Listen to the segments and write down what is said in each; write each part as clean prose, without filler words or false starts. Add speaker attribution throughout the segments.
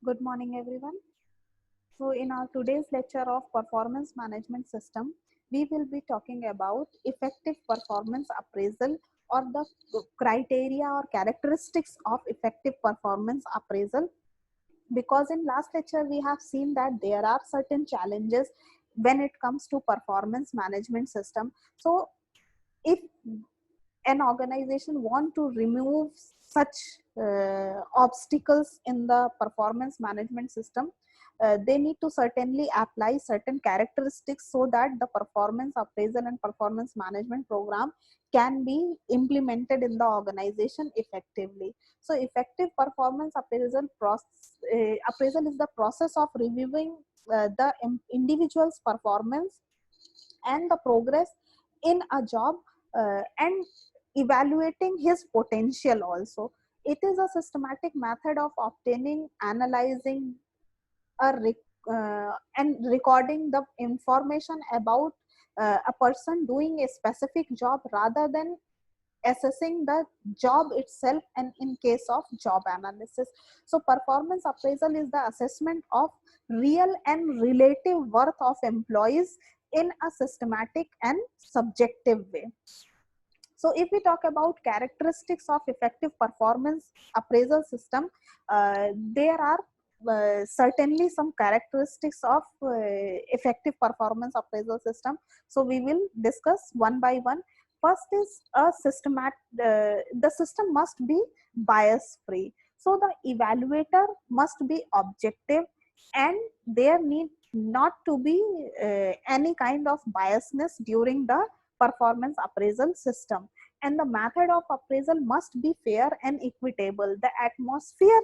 Speaker 1: Good morning, everyone. So, in our today's lecture of performance management system, we will be talking about effective performance appraisal or the criteria or characteristics of effective performance appraisal. Because in last lecture, we have seen that there are certain challenges when it comes to performance management system. So, if an organization want to remove such obstacles in the performance management system, they need to certainly apply certain characteristics so that the performance appraisal and performance management program can be implemented in the organization effectively. So effective performance appraisal is the process of reviewing the individual's performance and the progress in a job, and evaluating his potential also. It is a systematic method of obtaining, analyzing, and recording the information about a person doing a specific job rather than assessing the job itself, and in case of job analysis. So performance appraisal is the assessment of real and relative worth of employees in a systematic and subjective way. So if we talk about characteristics of effective performance appraisal system, there are certainly some characteristics of effective performance appraisal system. So we will discuss one by one. First is a the system must be bias free. So the evaluator must be objective, and there need not to be any kind of biasness during the performance appraisal system. And the method of appraisal must be fair and equitable. The atmosphere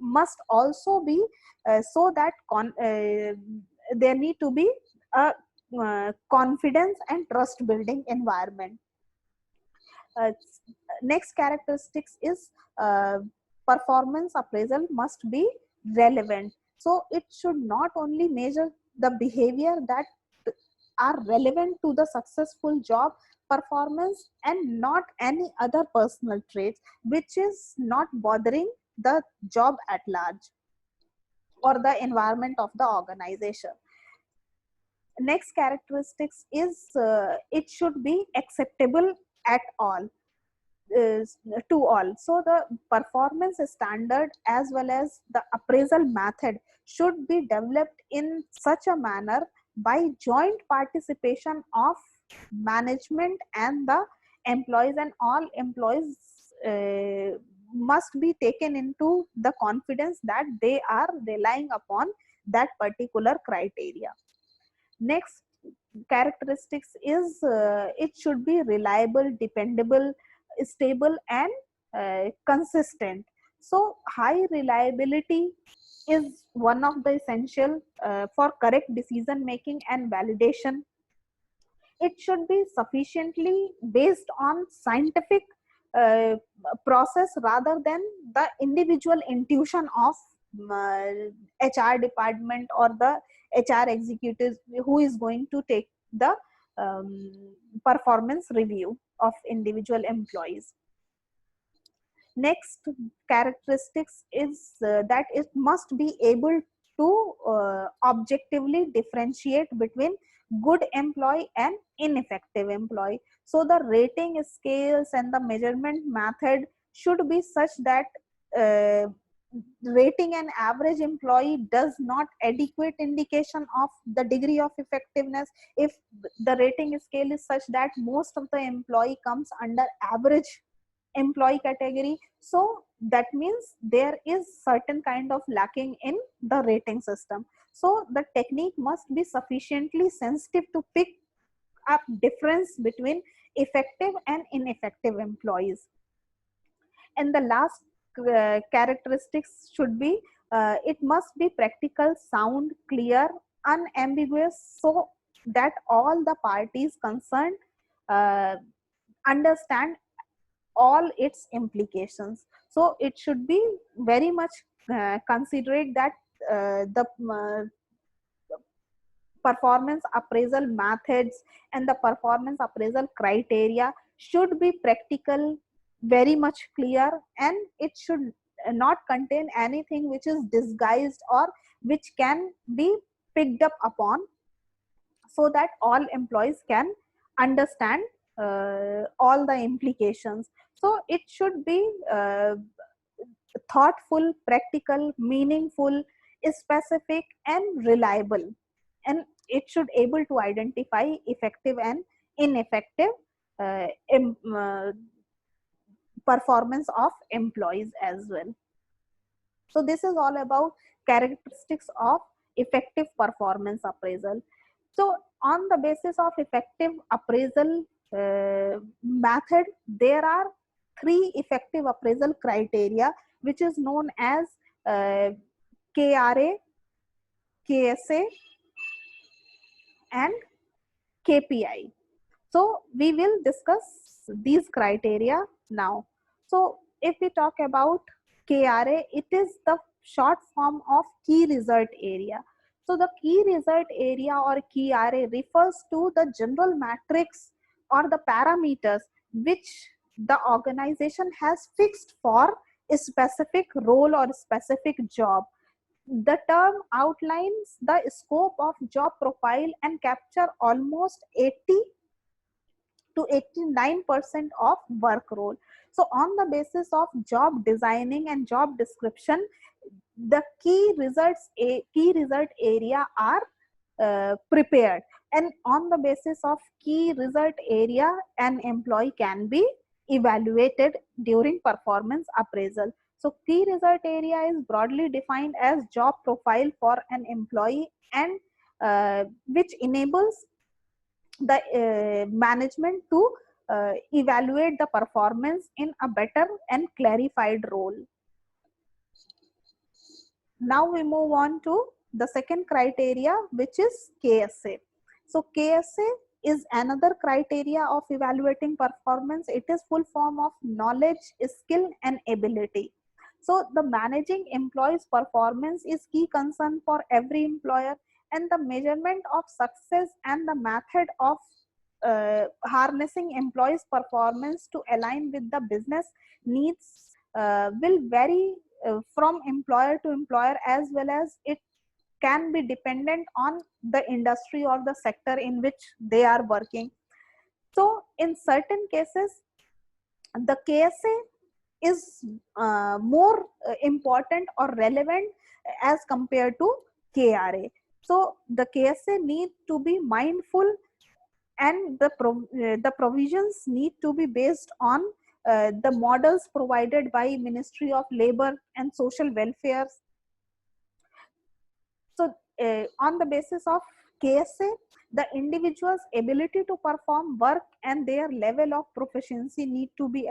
Speaker 1: must also be so that there need to be a confidence and trust building environment. uh, Next characteristics is performance appraisal must be relevant. So it should not only measure the behavior that are relevant to the successful job performance, and not any other personal traits which is not bothering the job at large or the environment of the organization. Next characteristics is it should be acceptable at all, is to all. So the performance standard as well as the appraisal method should be developed in such a manner by joint participation of management and the employees, and all employees must be taken into the confidence that they are relying upon that particular criteria. Next characteristics is it should be reliable, dependable, stable, and consistent. So high reliability is one of the essential for correct decision making and validation. It should be sufficiently based on scientific uh, process rather than the individual intuition of HR department or the HR executives who is going to take the performance review of individual employees. Next characteristics is that it must be able to objectively differentiate between good employee and ineffective employee. So the rating scales and the measurement method should be such that uh, rating an average employee does not adequate indication of the degree of effectiveness. If the rating scale is such that most of the employee comes under average employee category, so that means there is certain kind of lacking in the rating system. So the technique must be sufficiently sensitive to pick up difference between effective and ineffective employees. And the last characteristics should be it must be practical, sound, clear, unambiguous, so that all the parties concerned uh, understand all its implications. So it should be very much considerate that the performance appraisal methods and the performance appraisal criteria should be practical, very much clear, and it should not contain anything which is disguised or which can be picked up upon, so that all employees can understand all the implications. So it should be thoughtful, practical, meaningful, specific, and reliable, and it should able to identify effective and ineffective uh, em- uh, performance of employees as well. So this is all about characteristics of effective performance appraisal. So on the basis of effective appraisal method, there are three effective appraisal criteria, which is known as uh, KRA, KSA, and KPI. So we will discuss these criteria now. So if we talk about KRA, it is the short form of key result area. So the key result area or KRA refers to the general matrix or the parameters which the organization has fixed for a specific role or specific job. The term outlines the scope of job profile and capture almost 80 to 89% of work role. So on the basis of job designing and job description, the key result area are prepared, and on the basis of key result area, an employee can be evaluated during performance appraisal. So key result area is broadly defined as job profile for an employee, and which enables the management to evaluate the performance in a better and clarified role. Now we move on to the second criteria, which is KSA. So KSA is another criteria of evaluating performance. It is full form of knowledge, skill, and ability. So the managing employees' performance is key concern for every employer, and the measurement of success and the method of harnessing employees' performance to align with the business needs will vary from employer to employer, as well as it can be dependent on the industry or the sector in which they are working. So in certain cases, the KSA is more important or relevant as compared to KRA. So the KSA need to be mindful, and the provisions need to be based on the models provided by Ministry of Labor and Social Welfare. So on the basis of KSA, the individual's ability to perform work and their level of proficiency need to be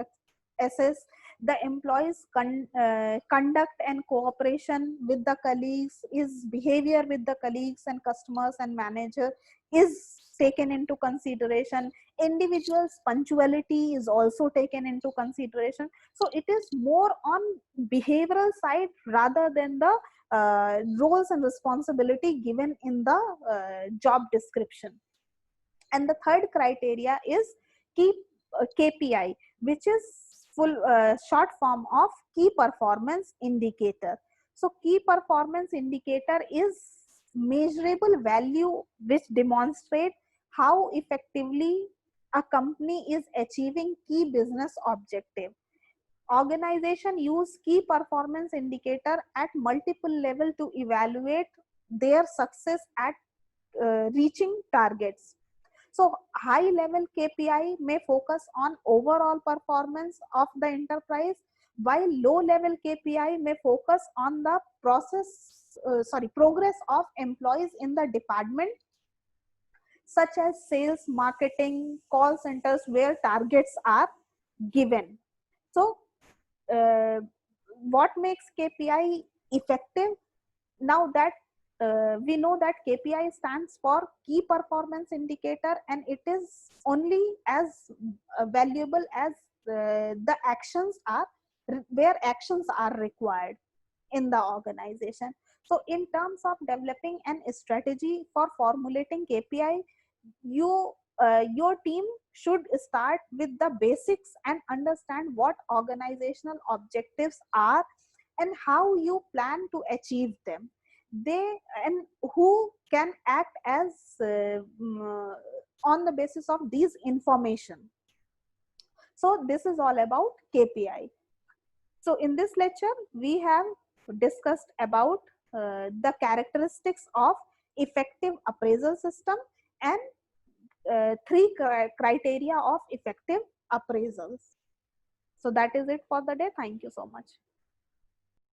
Speaker 1: assessed. The employees conduct and cooperation with the colleagues, is behavior with the colleagues and customers and manager is taken into consideration. Individuals punctuality is also taken into consideration. So it is more on behavioral side rather than the roles and responsibility given in the job description. And the third criteria is key KPI, which is full short form of key performance indicator. So key performance indicator is measurable value which demonstrate how effectively a company is achieving key business objective. Organization use key performance indicator at multiple level to evaluate their success at reaching targets. So high level KPI may focus on overall performance of the enterprise, while low level KPI may focus on the progress of employees in the department, such as sales, marketing, call centers, where targets are given. So what makes KPI effective? Now that we know that KPI stands for key performance indicator, and it is only as valuable as the actions are, where actions are required in the organization. So in terms of developing an strategy for formulating KPI, your team should start with the basics and understand what organizational objectives are, and how you plan to achieve them. They and who can act as on the basis of these information. So this is all about KPI. So in this lecture, we have discussed about the characteristics of effective appraisal system and three criteria of effective appraisals. So that is it for the day. Thank you so much.